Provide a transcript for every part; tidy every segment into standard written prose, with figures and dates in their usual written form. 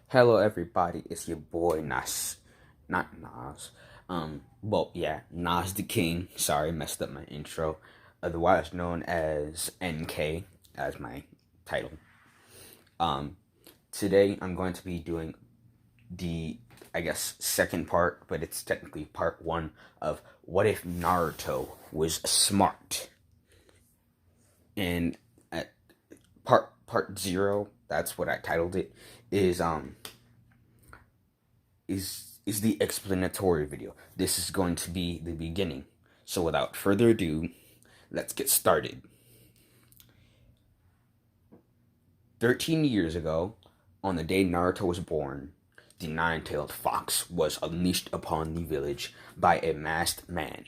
Hello everybody, it's your boy Nas, not Nas. Well, yeah, Nas the King. Sorry, messed up my intro. Otherwise known as NK as my title. Um, Today I'm going to be doing the, I guess, second part, but it's technically part one of what if Naruto was smart. And at part zero, that's what I titled it. Is the explanatory video. This is going to be the beginning. So without further ado, let's get started. 13 years ago, on the day Naruto was born, the nine-tailed fox was unleashed upon the village by a masked man.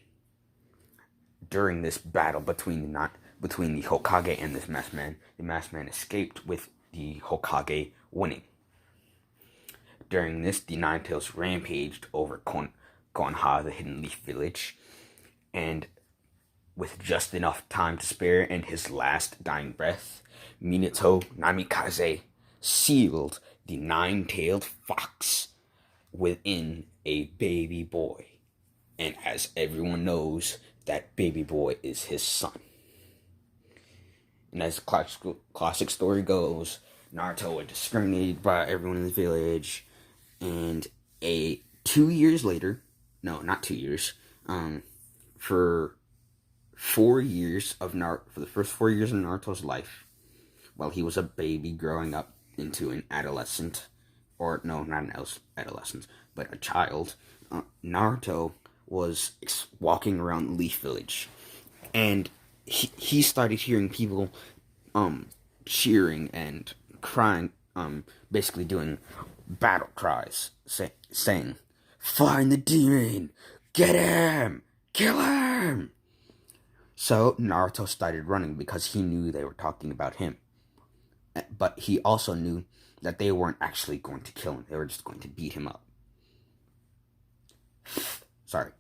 During this battle between the Hokage and this masked man, the masked man escaped with the Hokage winning. During this, the Nine-Tails rampaged over Konoha, the Hidden Leaf Village, and with just enough time to spare and his last dying breath, Minato Namikaze sealed the nine-tailed fox within a baby boy. And as everyone knows, that baby boy is his son. And as the classic story goes, Naruto was discriminated by everyone in the village, and 2 years later, no, not 2 years, for 4 years of for the first 4 years of Naruto's life, while he was a baby growing up into an adolescent, or no, not an adolescent, but a child, Naruto was walking around Leaf Village, and he started hearing people cheering and crying, basically doing battle cries, saying, "Find the demon! Get him! Kill him!" So Naruto started running because he knew they were talking about him. But he also knew that they weren't actually going to kill him. They were just going to beat him up. Sorry.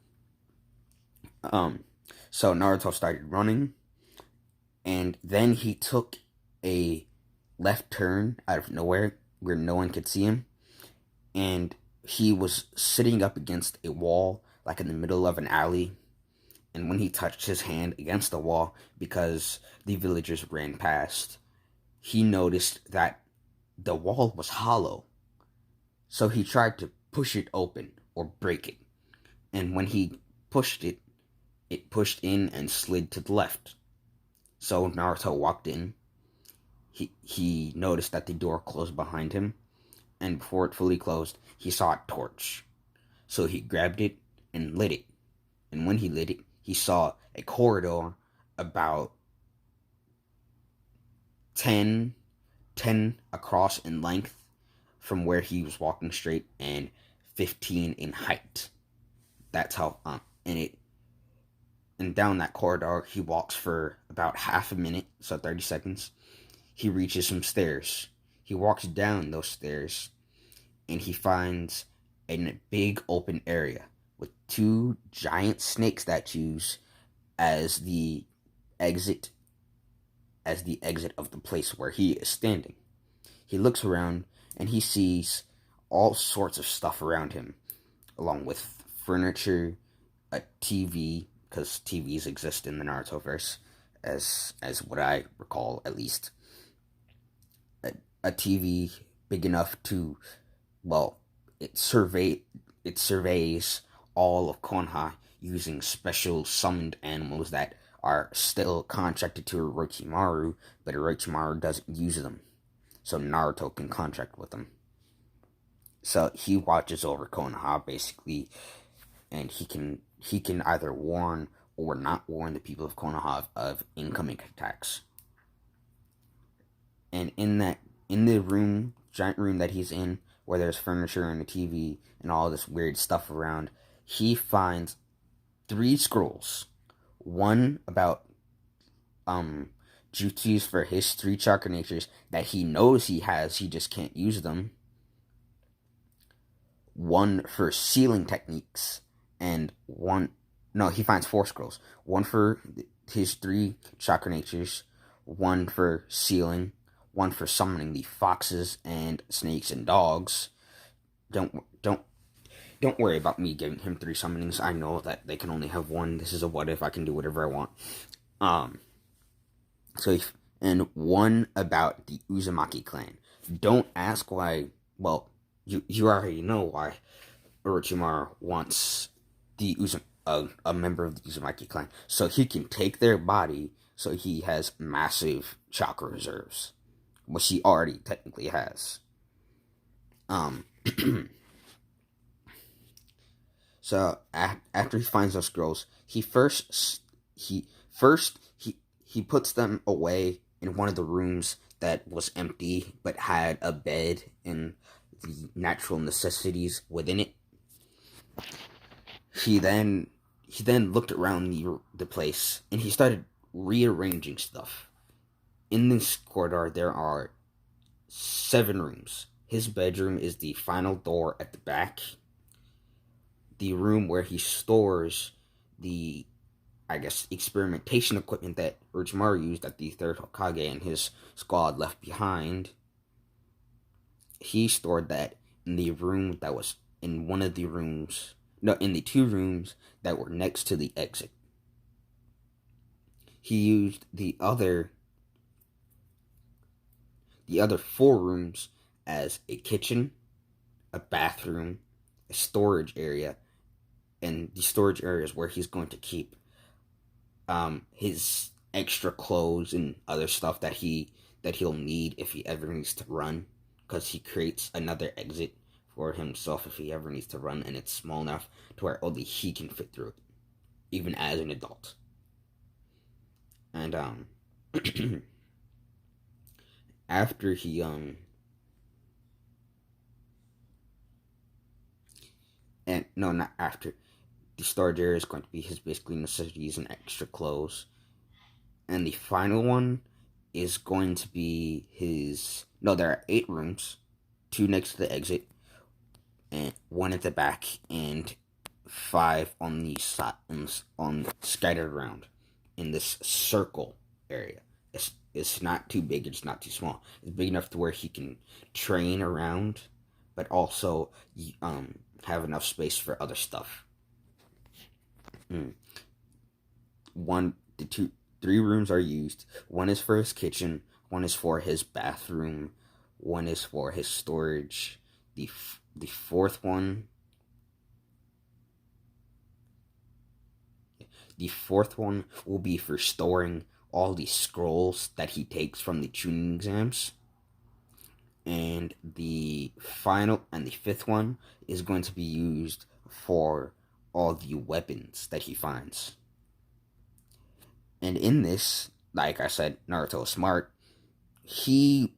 So Naruto started running, and then he took a left turn out of nowhere where no one could see him, and he was sitting up against a wall, like in the middle of an alley. And when he touched his hand against the wall, because the villagers ran past, he noticed that the wall was hollow. So he tried to push it open or break it. And when he pushed it, it pushed in and slid to the left. So Naruto walked in. He noticed that the door closed behind him, and before it fully closed, he saw a torch. So he grabbed it and lit it. And when he lit it, he saw a corridor about 10 across in length from where he was walking straight, and 15 in height. That's how, and down that corridor, he walks for about half a minute, so 30 seconds. He reaches some stairs. He walks down those stairs, and he finds a big open area with two giant snake statues as the exit of the place where he is standing. He looks around and he sees all sorts of stuff around him, along with furniture, a TV, because TVs exist in the Naruto-verse, as what I recall, at least. A TV big enough to, well, it surveys all of Konoha using special summoned animals that are still contracted to Orochimaru, but Orochimaru doesn't use them, so Naruto can contract with them. So he watches over Konoha, basically, and he can either warn or not warn the people of Konoha of incoming attacks. And in the giant room that he's in, where there's furniture and a TV and all this weird stuff around, he finds 3 scrolls. One about jutsus for his 3 chakra natures that he knows he has, he just can't use them. One for sealing techniques, and he finds 4 scrolls. One for his 3 chakra natures, one for sealing, one for summoning the foxes and snakes and dogs. Don't worry about me giving him 3 summonings. I know that they can only have one. This is a what if. I can do whatever I want. Um, and one about the Uzumaki clan. Don't ask why. Well, you already know why Orochimaru wants a member of the Uzumaki clan, so he can take their body. So he has massive chakra reserves, which he already technically has. Um. So after he finds those scrolls, he puts them away in one of the rooms that was empty but had a bed and the natural necessities within it. He then looked around the place and he started rearranging stuff. In this corridor, there are 7 rooms. His bedroom is the final door at the back. The room where he stores the, I guess, experimentation equipment that Orochimaru used that the 3rd Hokage and his squad left behind. He stored that in the room that was in one of the rooms, no, in the 2 rooms that were next to the exit. He used the other 4 rooms as a kitchen, a bathroom, a storage area, and the storage areas where he's going to keep his extra clothes and other stuff that he'll need if he ever needs to run, because he creates another exit for himself if he ever needs to run, and it's small enough to where only he can fit through it, even as an adult. And after he and no, not after. The storage area is going to be his basically necessities and extra clothes. And the final one is going to be his... No, there are 8 rooms. 2 next to the exit. And 1 at the back. And 5 on the side, scattered around in this circle area. It's not too big, it's not too small. It's big enough to where he can train around, but also have enough space for other stuff. 3 rooms are used. 1 is for his kitchen, 1 is for his bathroom, 1 is for his storage. The 4th one, will be for storing all the scrolls that he takes from the tuning exams. And the 5th one is going to be used for all the weapons that he finds. And in this, like I said, Naruto is smart. He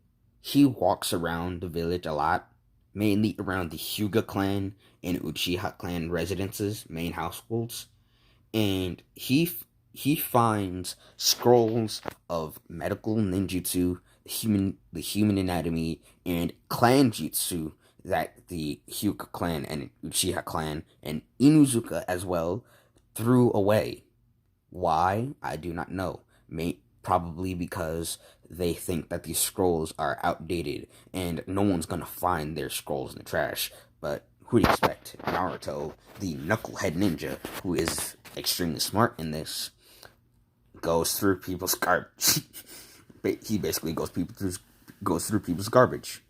walks around the village a lot, mainly around the Hyuga clan and Uchiha clan residences, main households, and he finds scrolls of medical ninjutsu, the human anatomy, and clan jutsu that the Hyuga clan and Uchiha clan and Inuzuka as well threw away. Why? I do not know. Probably because they think that these scrolls are outdated and no one's gonna find their scrolls in the trash. But who do you expect? Naruto, the knucklehead ninja, who is extremely smart in this, goes through people's garbage. He basically goes through people's garbage.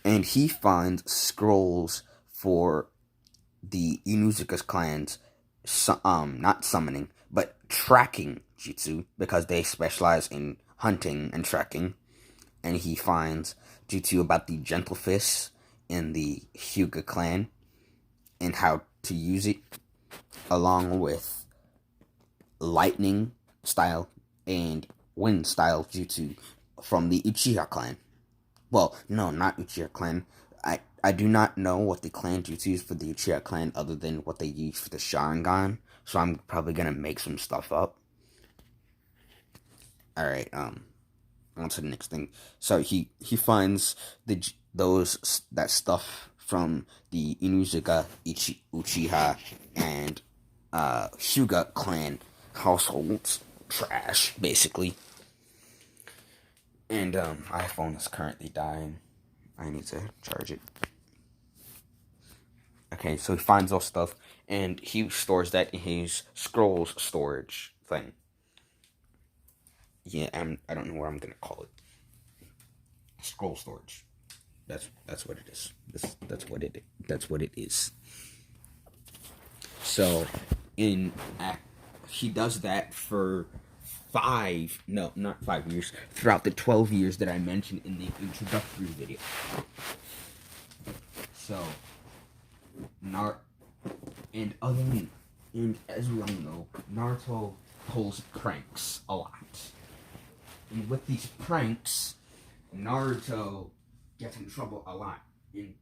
And he finds scrolls for the Inuzuka's clans, not summoning, but tracking jutsu, because they specialize in hunting and tracking. And he finds jutsu about the gentle fist in the Hyuga clan and how to use it, along with lightning style and wind style jutsu from the Uchiha clan. Well, no, not Uchiha clan. I do not know what the clan jutsu is for the Uchiha clan other than what they use for the Sharingan, so I'm probably gonna make some stuff up. Alright, on to the next thing. So he finds that stuff from the Inuzuka, Uchiha, and Hyuga clan households. Trash, basically. And my phone is currently dying. I need to charge it. Okay, so he finds all stuff, and he stores that in his scrolls storage thing. Yeah, I don't know what I'm gonna call it. Scroll storage. That's what it is. That's what it is. So, in he does that for not 5 years, throughout the 12 years that I mentioned in the introductory video. So, Nar and other than, and as we all know, Naruto pulls pranks a lot. And with these pranks, Naruto gets in trouble a lot. And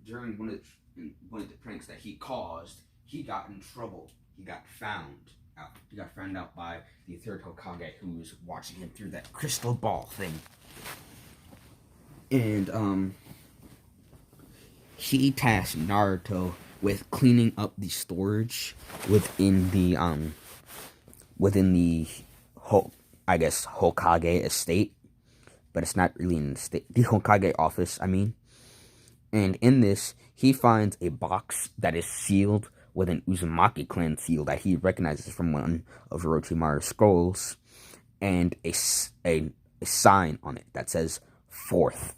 during one of the pranks that he caused, he got in trouble. He got found out. He got found out by the third Hokage, who was watching him through that crystal ball thing. And he tasked Naruto with cleaning up the storage within the Hokage estate, but it's not really in the Hokage office, I mean. And in this, he finds a box that is sealed with an Uzumaki clan seal that he recognizes from one of Orochimaru's scrolls, and a sign on it that says 4th.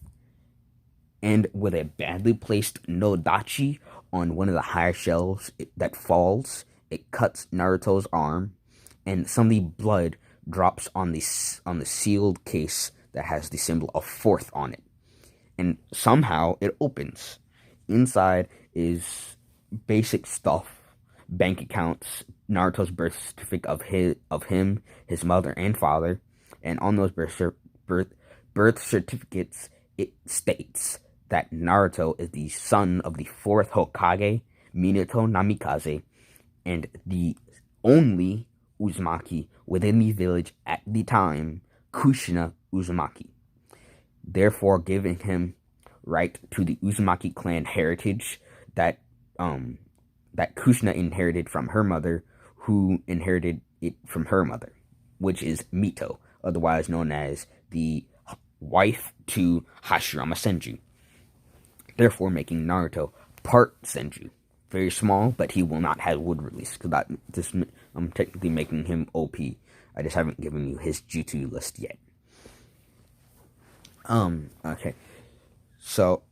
And with a badly placed Nodachi on one of the higher shelves that falls, it cuts Naruto's arm, and some of the blood drops on the sealed case that has the symbol of 4th on it. And somehow it opens. Inside is basic stuff, bank accounts, Naruto's birth certificate of him, his mother and father, and on those birth certificates it states that Naruto is the son of the 4th Hokage, Minato Namikaze, and the only Uzumaki within the village at the time, Kushina Uzumaki, therefore giving him right to the Uzumaki clan heritage that Kushina inherited from her mother, who inherited it from her mother, which is Mito, otherwise known as the wife to Hashirama Senju, therefore making Naruto part Senju. Very small, but he will not have wood release, because I'm technically making him OP. I just haven't given you his Jutsu list yet. Okay. So,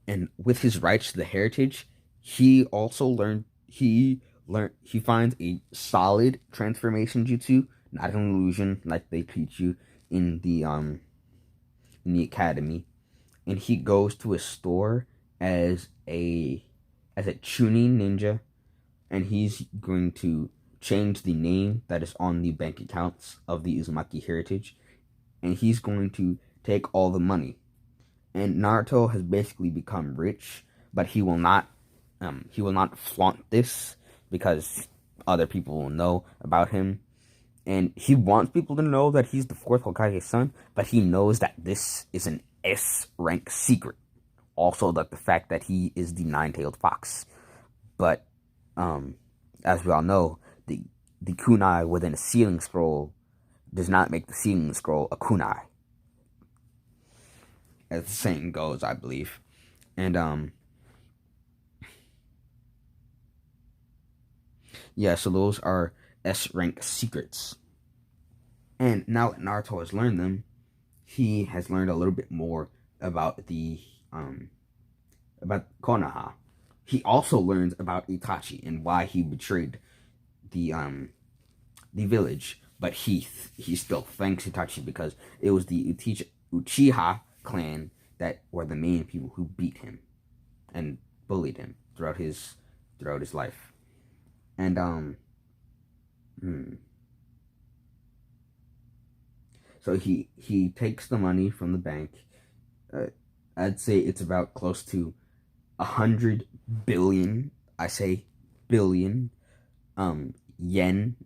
and with his rights to the heritage, he also he finds a solid transformation jutsu, not an illusion like they teach you in the academy. And he goes to a store as a Chunin ninja, and he's going to change the name that is on the bank accounts of the Uzumaki heritage, and he's going to take all the money. And Naruto has basically become rich, but he will not flaunt this because other people will know about him. And he wants people to know that he's the 4th Hokage's son, but he knows that this is an S rank secret. Also, that the fact that he is the 9-tailed fox. But as we all know, the kunai within a sealing scroll does not make the sealing scroll a kunai, as the saying goes, I believe. And yeah, so those are S rank secrets. And now that Naruto has learned them, he has learned a little bit more about Konoha. He also learns about Itachi and why he betrayed the village, but he still thanks Itachi because it was the Uchiha clan that were the main people who beat him and bullied him throughout his life. And so he takes the money from the bank. I'd say it's about close to 100 billion. I say billion yen,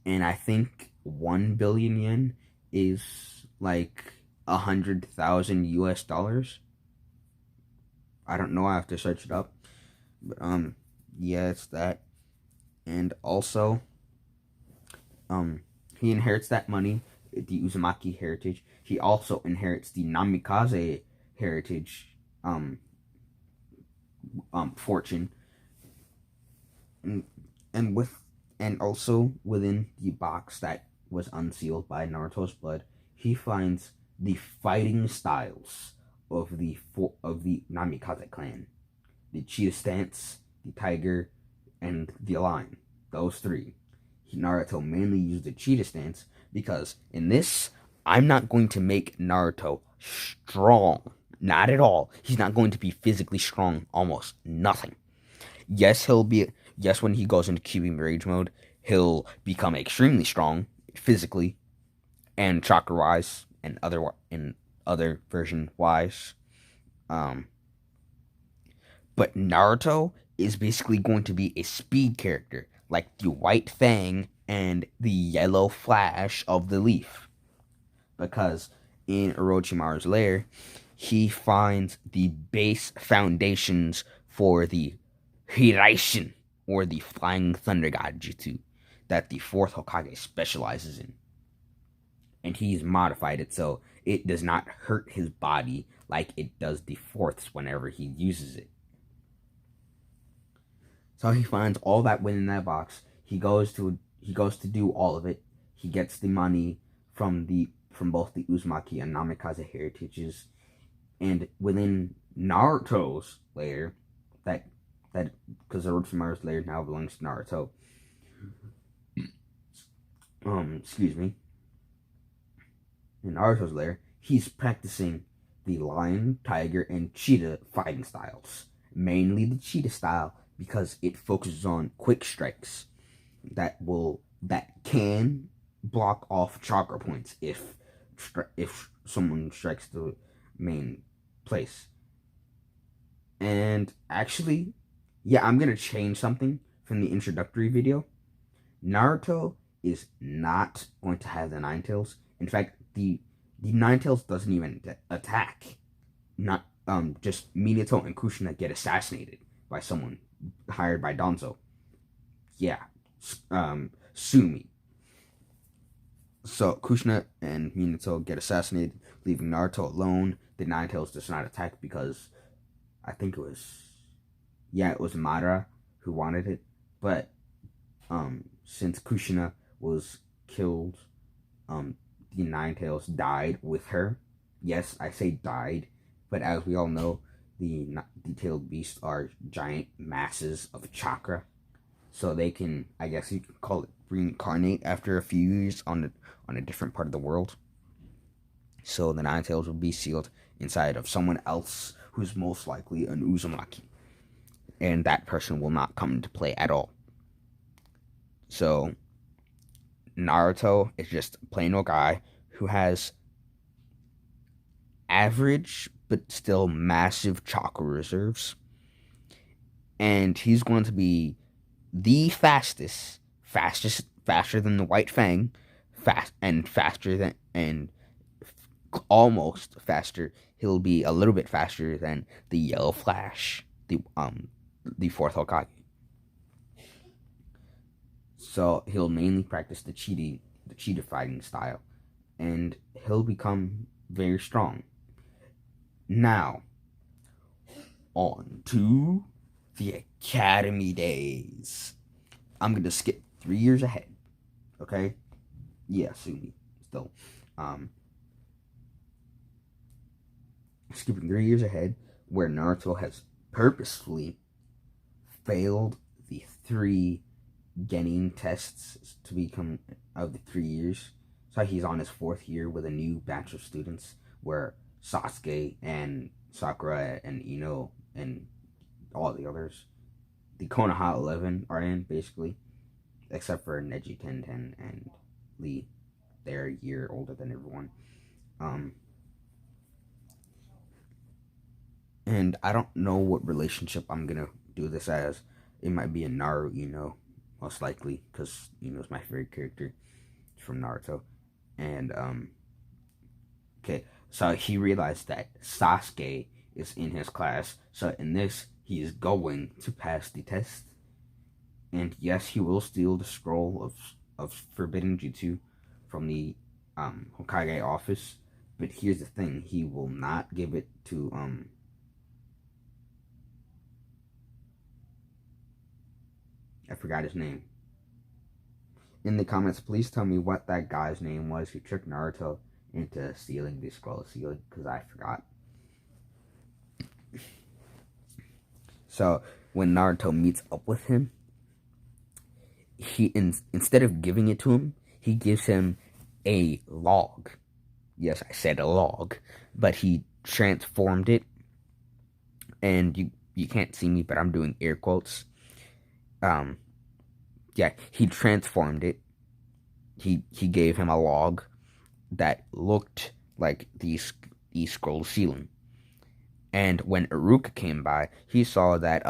and I think 1 billion yen is like 100,000 US dollars. I don't know. I have to search it up. But yeah, it's that. And also, he inherits that money, the Uzumaki heritage, he also inherits the Namikaze heritage fortune, and, and with and also within the box that was unsealed by Naruto's blood, he finds the fighting styles of the Namikaze clan: the cheetah stance, the tiger, and the lion. Those three. Naruto mainly used the cheetah stance because in this, I'm not going to make Naruto strong. Not at all. He's not going to be physically strong. Almost nothing. Yes, yes, when he goes into Kyuubi Rage mode, he'll become extremely strong physically and chakra wise and other version wise. Um, but Naruto is basically going to be a speed character, like the White Fang and the Yellow Flash of the Leaf. Because in Orochimaru's lair, he finds the base foundations for the Hiraishin, or the Flying Thunder God Jutsu, that the 4th Hokage specializes in. And he's modified it so it does not hurt his body like it does the 4th's whenever he uses it. So he finds all that within that box. He goes to do all of it. He gets the money from both the Uzumaki and Namikaze heritages, and within Naruto's lair, that because Orochimaru's lair now belongs to Naruto. Excuse me. In Naruto's lair, he's practicing the lion, tiger, and cheetah fighting styles. Mainly the cheetah style because it focuses on quick strikes that can block off chakra points if someone strikes the main place. And actually, yeah, I'm gonna change something from the introductory video. Naruto is not going to have the Nine Tails. In fact, the Nine Tails doesn't even attack. Not just Minato and Kushina get assassinated by someone hired by Danzo. Yeah, Sumi. So Kushina and Minato get assassinated, leaving Naruto alone. The Nine Tails does not attack because I think it was Madara who wanted it, but since Kushina was killed, the Nine Tails died with her. Yes, I say died, but as we all know, the tailed beasts are giant masses of chakra, so they can, I guess you could call it, reincarnate after a few years on a different part of the world. So the Nine Tails will be sealed inside of someone else who's most likely an Uzumaki, and that person will not come into play at all. So Naruto is just a plain old guy who has average but still massive chakra reserves, and he's going to be the faster than the White Fang, almost faster. He'll be a little bit faster than the Yellow Flash, the 4th Hokage. So he'll mainly practice the cheetah fighting style, and he'll become very strong. Now, on to the Academy days. I'm going to skip 3 years ahead, okay? Yeah, Sumi, still. Skipping 3 years ahead, where Naruto has purposefully failed the 3 Genin tests to become of the 3 years. So he's on his 4th year with a new batch of students where Sasuke and Sakura and Ino and all the others, the Konoha 11, are in, basically, except for Neji Tenten and Lee. They're a year older than everyone. And I don't know what relationship I'm gonna do this as. It might be a Naru Ino, most likely, because Ino's my favorite character from Naruto. And okay, so he realized that Sasuke is in his class, so in this he is going to pass the test. And yes, he will steal the scroll of forbidden jutsu from the Hokage office, But here's the thing: he will not give it to I forgot his name. In the comments, please tell me what that guy's name was who tricked Naruto into stealing the scroll of sealing, because I forgot. So when Naruto meets up with him, he instead of giving it to him, he gives him a log. Yes, I said a log, but he transformed it, and you can't see me, but I'm doing air quotes. Yeah, he transformed it. He gave him a log that looked like the scroll ceiling. And when Iruka came by, he saw that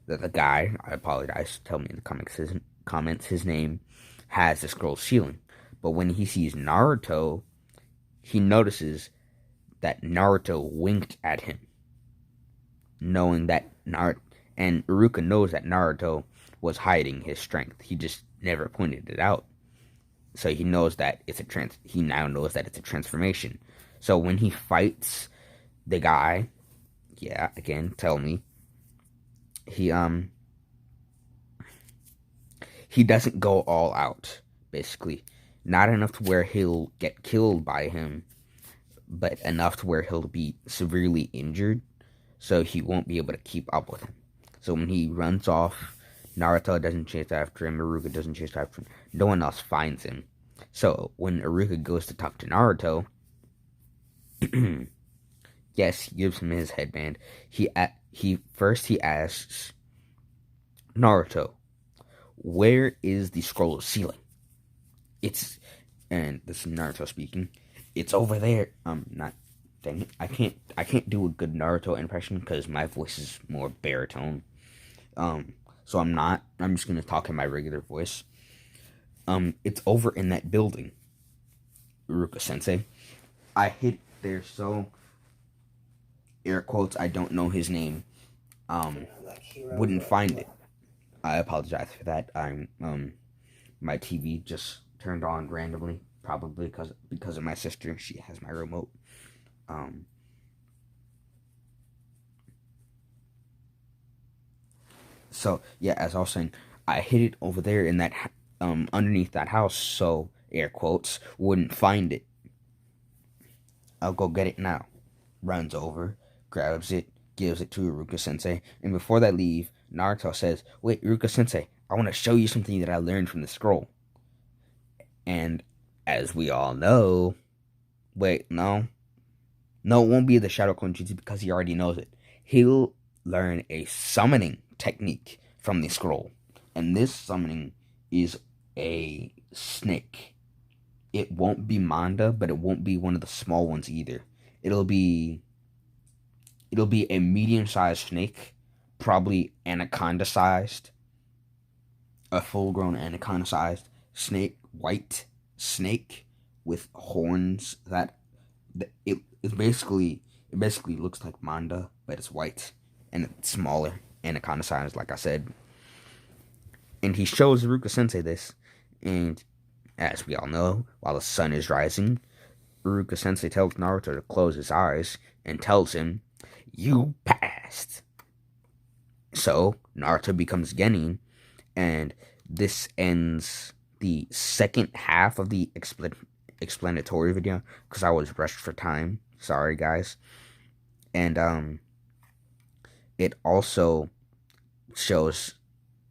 that the guy, I apologize, tell me in the comments his name, has the scroll ceiling. But when he sees Naruto, he notices that Naruto winked at him, knowing that and Iruka knows that Naruto was hiding his strength. He just never pointed it out. So he knows that he now knows that it's a transformation. So when he fights the guy, yeah, again, tell me, he doesn't go all out, basically. Not enough to where he'll get killed by him, but enough to where he'll be severely injured, so he won't be able to keep up with him. So when he runs off, Naruto doesn't chase after him, Iruka doesn't chase after him, no one else finds him. So when Iruka goes to talk to Naruto, yes, he gives him his headband. He asks Naruto, where is the scroll of sealing? And this is Naruto speaking. It's over there. Not dang it. I can't do a good Naruto impression because my voice is more baritone. So I'm just gonna talk in my regular voice. It's over in that building, Iruka Sensei. I hid there, so air quotes, I don't know his name. Wouldn't find it. I apologize for that. My TV just turned on randomly, probably because of my sister. She has my remote. So yeah, as I was saying, I hid it over there in that underneath that house, so air quotes wouldn't find it. I'll go get it now. Runs over, grabs it, gives it to Iruka Sensei, and before they leave, Naruto says, "Wait, Iruka Sensei, I want to show you something that I learned from the scroll." And as we all know, wait, no, it won't be the Shadow Clone Jutsu because he already knows it. He'll learn a summoning technique from the scroll, and this summoning is a snake. It won't be Manda, but it won't be one of the small ones either. It'll be a medium-sized snake, probably anaconda-sized, a full-grown anaconda-sized snake, white snake with horns that it basically looks like Manda, but it's white and it's smaller, anaconda-sized, like I said. And he shows Iruka Sensei this, and as we all know, while the sun is rising, Iruka Sensei tells Naruto to close his eyes and tells him, "You passed." So Naruto becomes Genin, and this ends the second half of the explanatory video because I was rushed for time. Sorry, guys. And it also shows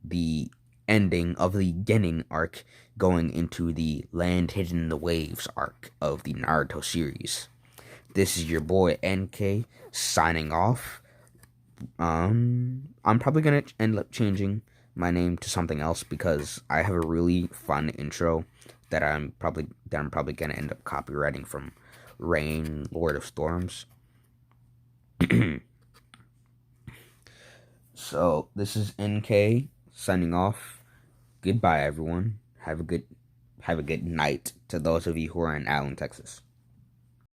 the ending of the Genin arc going into the Land Hidden in the Waves arc of the Naruto series. This is your boy NK signing off. I'm probably gonna end up changing my name to something else because I have a really fun intro that I'm probably gonna end up copywriting from Rain, Lord of Storms. So this is NK signing off. Goodbye, everyone. Have a good night to those of you who are in Allen, Texas.